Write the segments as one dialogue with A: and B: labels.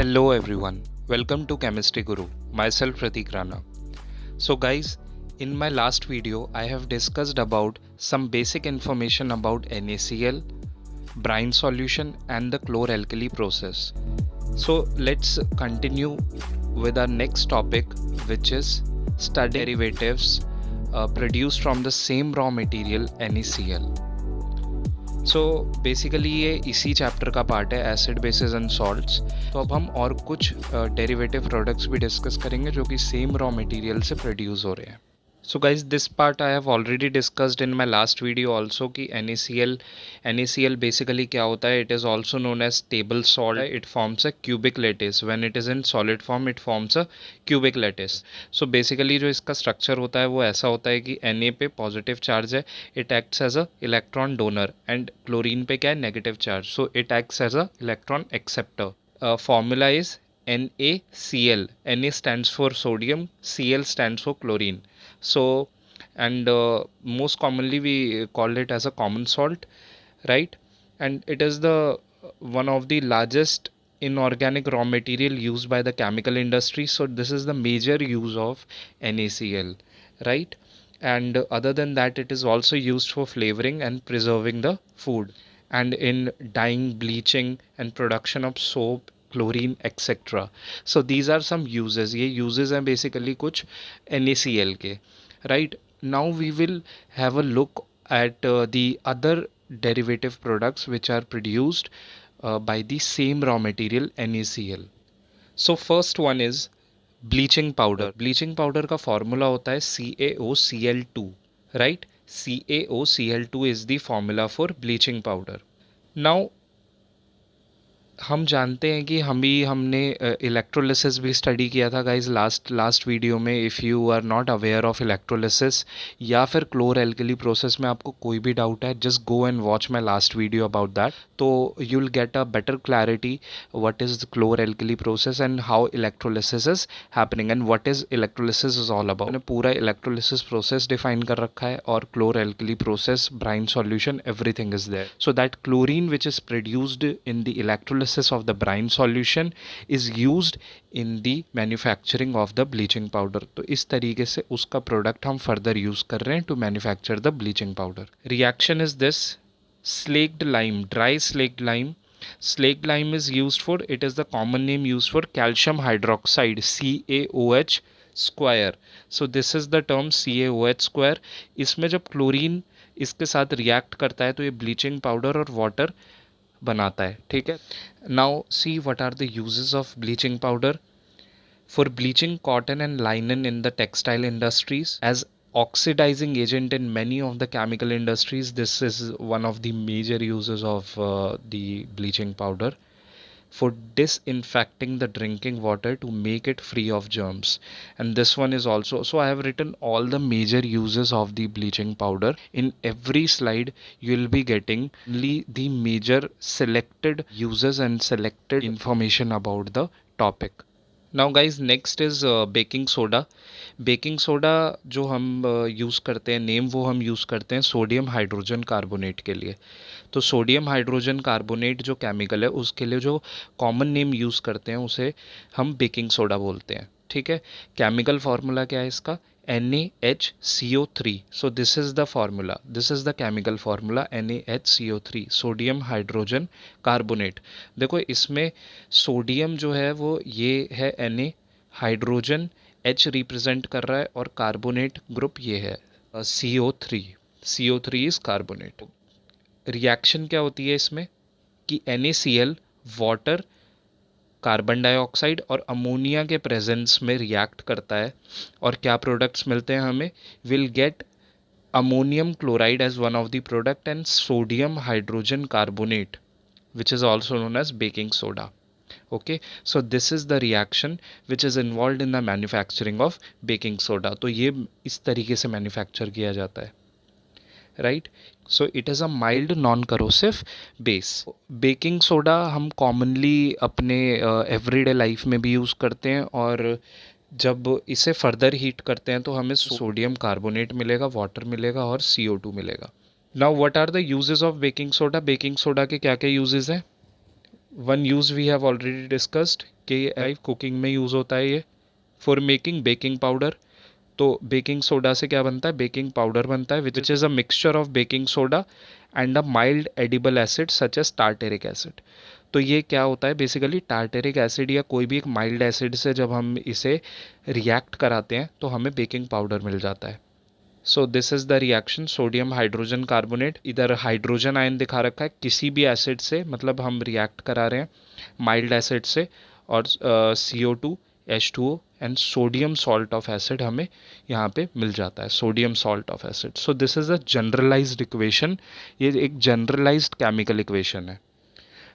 A: Hello everyone, welcome to Chemistry Guru, myself Pratik Rana. So guys, in my last video I have discussed about some basic information about NaCl, brine solution and the chloralkali process. So let's continue with our next topic, which is studying derivatives produced from the same raw material NaCl. So basically ये इसी chapter का part है, acid basis and salts. तो अब हम और कुछ derivative products भी डिस्कस करेंगे जो कि सेम रॉ मटेरियल से प्रोड्यूस हो रहे हैं। So guys, this part I have already discussed in my last video also कि NaCl बेसिकली क्या होता है। It is also known as stable salt. It forms a cubic lattice. When it is in solid form it forms a cubic lattice. So basically जो इसका structure होता है वो ऐसा होता है कि Na पे पॉजिटिव चार्ज है, it acts as a electron donor, and chlorine पे क्या है, negative charge, so it acts as a electron acceptor. Formula is NaCl. Na stands for sodium, Cl stands for chlorine. So, and most commonly we call it as a common salt, right? And it is the one of the largest inorganic raw material used by the chemical industry. So this is the major use of NaCl, right? And other than that, it is also used for flavoring and preserving the food, and in dyeing, bleaching and production of soap, chlorine, etc. So these are some uses. ये uses हैं basically कुछ NaCl के, right? Now we will have a look at the other derivative products which are produced by the same raw material NaCl. So first one is bleaching powder. Bleaching powder का formula होता है CaOCl2, right? CaOCl2 is the formula for bleaching powder. Now हम जानते हैं कि हमने electrolysis भी study किया था गाइज लास्ट वीडियो में। If you are not aware of electrolysis या फिर क्लोर एल्कली प्रोसेस में आपको कोई भी डाउट है, just go and watch my last video about that, तो you will get a better clarity what is the chlor alkali process and how electrolysis is happening and what is electrolysis is all about. मैंने पूरा electrolysis process define कर रखा है, और chlor alkali process, brine solution, everything is there, so that chlorine which is produced in the electrolysis of the brine solution is used in the manufacturing of the bleaching powder. तो इस तरीके से उसका product हम further use कर रहे हैं to manufacture the bleaching powder. Reaction is this: slaked lime, dry slaked lime. Slaked lime is used for, it is the common name used for calcium hydroxide, CaOH square. So this is the term CaOH square. इसमें जब chlorine इसके साथ react करता है तो ये bleaching powder और water बनाता है, ठीक है। Now see what are the uses of bleaching powder. For bleaching cotton and linen in the textile industries, as oxidizing agent in many of the chemical industries. This is one of the major uses of the bleaching powder. For disinfecting the drinking water to make it free of germs, and this one is also, so I have written all the major uses of the bleaching powder. In every slide you will be getting only the major selected uses and selected information about the topic. Now guys, next is baking soda. Baking soda जो हम use करते हैं, name वो हम use करते हैं sodium hydrogen carbonate के लिए। तो सोडियम हाइड्रोजन कार्बोनेट जो केमिकल है उसके लिए जो कॉमन नेम यूज़ करते हैं उसे हम बेकिंग सोडा बोलते हैं, ठीक है। केमिकल फार्मूला क्या है इसका? NaHCO3. So this is the formula, this is the chemical formula, NaHCO3, sodium hydrogen carbonate. देखो इसमें सोडियम जो है वो ये है Na, हाइड्रोजन H रिप्रेजेंट कर रहा है, और कार्बोनेट ग्रुप ये है CO3। CO3 is carbonate. Reaction क्या होती है इसमें कि NaCl वाटर, कार्बन डाइऑक्साइड और अमोनिया के प्रेजेंस में रिएक्ट करता है, और क्या प्रोडक्ट्स मिलते हैं हमें? Will get ammonium chloride as one of the product and sodium hydrogen carbonate which is also known as baking soda. Okay, so this is the reaction which is involve in the manufacturing of baking soda. तो ये इस तरीके से manufacture किया जाता है, right. So it is a mild non corrosive base. Baking soda हम commonly अपने एवरीडे लाइफ में भी यूज़ करते हैं, और जब इसे फर्दर हीट करते हैं तो हमें सोडियम कार्बोनेट मिलेगा, वाटर मिलेगा और CO2 मिलेगा। Now what are the uses of baking soda? Baking soda के क्या क्या यूजेस हैं? One use we have already discussed, K cooking में यूज़ होता है ये। फॉर मेकिंग बेकिंग पाउडर, तो बेकिंग सोडा से क्या बनता है, बेकिंग पाउडर बनता है which is a mixture of baking soda and a mild edible acid such as tartaric acid. तो ये क्या होता है बेसिकली, टार्टेरिक एसिड या कोई भी एक माइल्ड एसिड से जब हम इसे रिएक्ट कराते हैं तो हमें बेकिंग पाउडर मिल जाता है। सो this is the reaction sodium hydrogen carbonate. इधर हाइड्रोजन आयन दिखा रखा है किसी भी एसिड से, मतलब हम रिएक्ट करा रहे हैं माइल्ड एसिड से, और CO2 H2O and sodium salt of acid हमें यहाँ पे मिल जाता है, sodium salt of acid. So this is a generalized equation, ये एक जनरलाइज्ड केमिकल इक्वेशन है,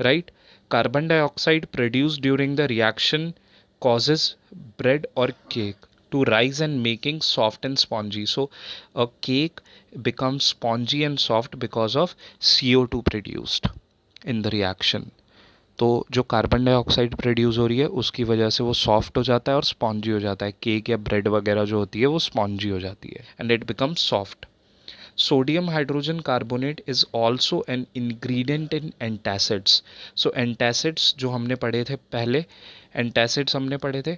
A: right. Carbon dioxide produce during the reaction causes bread or cake to rise and making soft and spongy. So a cake becomes spongy and soft because of CO2 produced in the reaction. तो जो carbon dioxide produce हो रही है उसकी वजह से वो soft हो जाता है और स्पॉन्जी हो जाता है। केक या ब्रेड वगैरह जो होती है वो स्पॉन्जी हो जाती है and it becomes soft. Sodium hydrogen carbonate is also an ingredient in antacids. So antacids जो हमने पढ़े थे पहले, एंटासिड्स हमने पढ़े थे,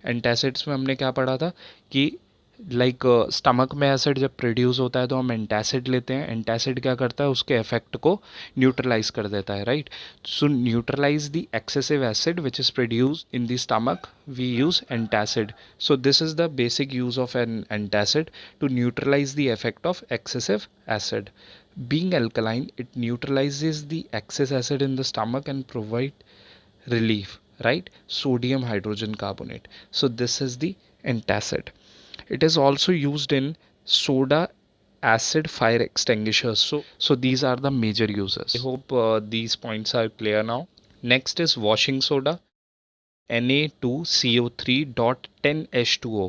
A: एंटासिड्स में हमने क्या पढ़ा था कि लाइक स्टमक में एसिड जब प्रोड्यूस होता है तो हम एंटासिड लेते हैं। एंटासिड क्या करता है, उसके इफेक्ट को न्यूट्रलाइज कर देता है, right. So neutralize the excessive acid which is produce in the stomach we use antacid. So this is the basic use of an antacid, to neutralize the effect of excessive acid. Being alkaline, it neutralizes the excess acid in the stomach and provide relief, right? Sodium hydrogen carbonate. So this is the antacid. It is also used in soda acid fire extinguishers. So these are the major uses. I hope these points are clear now. Next is washing soda. Na2CO3.10H2O.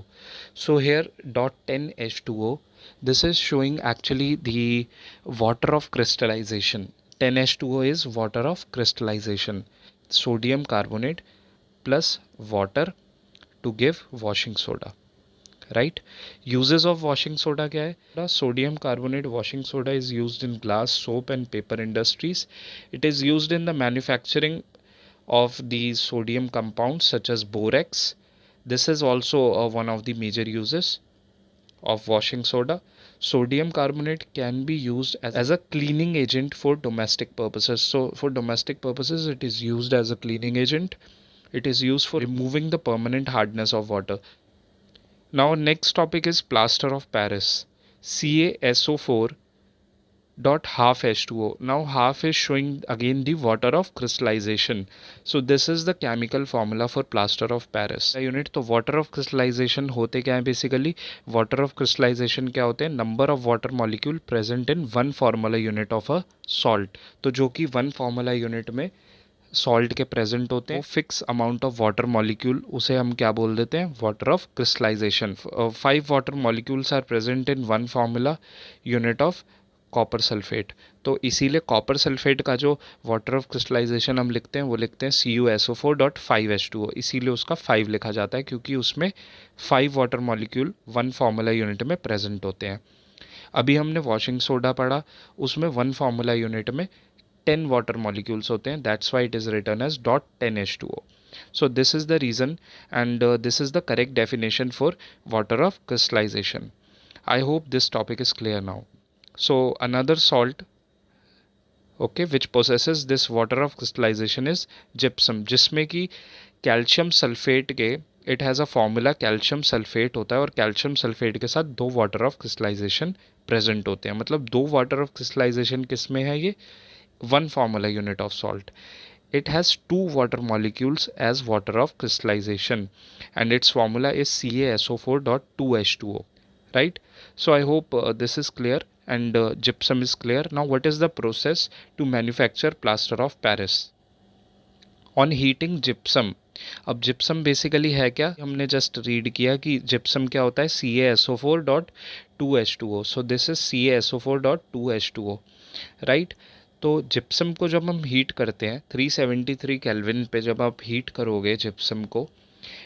A: So here .10H2O, this is showing actually the water of crystallization. 10H2O is water of crystallization. Sodium carbonate plus water to give washing soda, right? Uses of washing soda क्या है? Sodium carbonate washing soda is used in glass, soap and paper industries. It is used in the manufacturing of these sodium compounds such as borax. This is also one of the major uses of washing soda. Sodium carbonate can be used as a cleaning agent for domestic purposes. So for domestic purposes it is used as a cleaning agent. It is used for removing the permanent hardness of water. Now next topic is plaster of Paris. CaSO4 dot half H2O. Now half is showing again the water of crystallization. So this is the chemical formula for plaster of Paris unit. तो water of crystallization होते क्या है basically? Water of crystallization क्या होते हैं? Number of water molecule present in one formula unit of a salt. तो जो कि one formula unit में सॉल्ट के प्रेजेंट होते हैं, fix amount of water molecule, उसे हम क्या बोल देते हैं? Water of crystallization. 5 water molecules are present in one formula unit of copper sulphate. तो इसीलिए कॉपर सल्फेट का जो वाटर ऑफ क्रिस्टलाइजेशन हम लिखते हैं वो लिखते हैं CuSO4.5H2O। इसीलिए उसका 5 लिखा जाता है क्योंकि उसमें 5 water molecule one formula unit में प्रेजेंट होते हैं। अभी हमने वॉशिंग सोडा पढ़ा, उसमें वन फार्मूला यूनिट में 10 water molecules होते हैं, that's why it is written as .10H2O. So this is the reason and this is the correct definition for water of crystallization. I hope this topic is clear now. So another salt, okay, which possesses this water of crystallization is gypsum, जिसमें कि calcium sulphate के it has a formula, calcium sulphate होता है और calcium sulphate के साथ 2 water of crystallisation present होते हैं। मतलब 2 वाटर ऑफ क्रिस्टलाइजेशन किस में है? ये one formula unit of salt. It has 2 water molecules as water of crystallization and its formula is CaSO4.2H2O, right? So I hope this is clear and gypsum is clear. Now what is the process to manufacture plaster of Paris? On heating gypsum, अब gypsum basically है क्या? हमने just read किया कि gypsum क्या होता है? CaSO4.2H2O. So this is CaSO4.2H2O, right? तो जिप्सम को जब हम हीट करते हैं 373 केल्विन पे जब आप हीट करोगे जिप्सम को,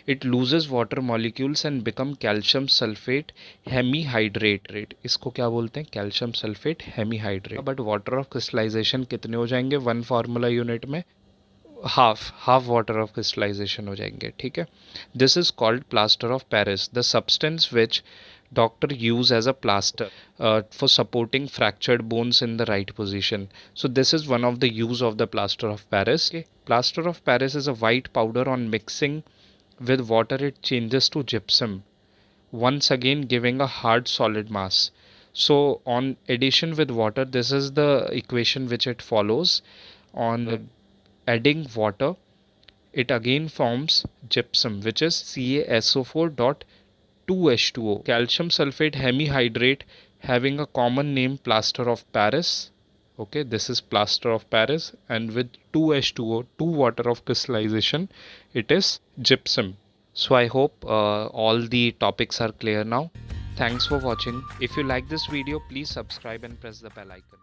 A: it loses water molecules and become calcium sulphate hemihydrate. इसको क्या बोलते हैं? Calcium sulphate hemihydrate. But water of crystallization कितने हो जाएंगे वन फार्मूला यूनिट में? हाफ वाटर ऑफ क्रिस्टलाइजेशन हो जाएंगे, ठीक है। This is called plaster of Paris, the substance which doctor use as a plaster for supporting fractured bones in the right position. So this is one of the use of the plaster of Paris. Okay. Plaster of Paris is a white powder. On mixing with water it changes to gypsum, once again giving a hard solid mass. So on addition with water, this is the equation which it follows. On adding water, it again forms gypsum, which is CaSO4 dot 2H2O, calcium sulfate hemihydrate, having a common name plaster of Paris. Okay, this is plaster of Paris, and with 2H2O, 2 water of crystallization, it is gypsum. So I hope all the topics are clear now. Thanks for watching. If you like this video, please subscribe and press the bell icon.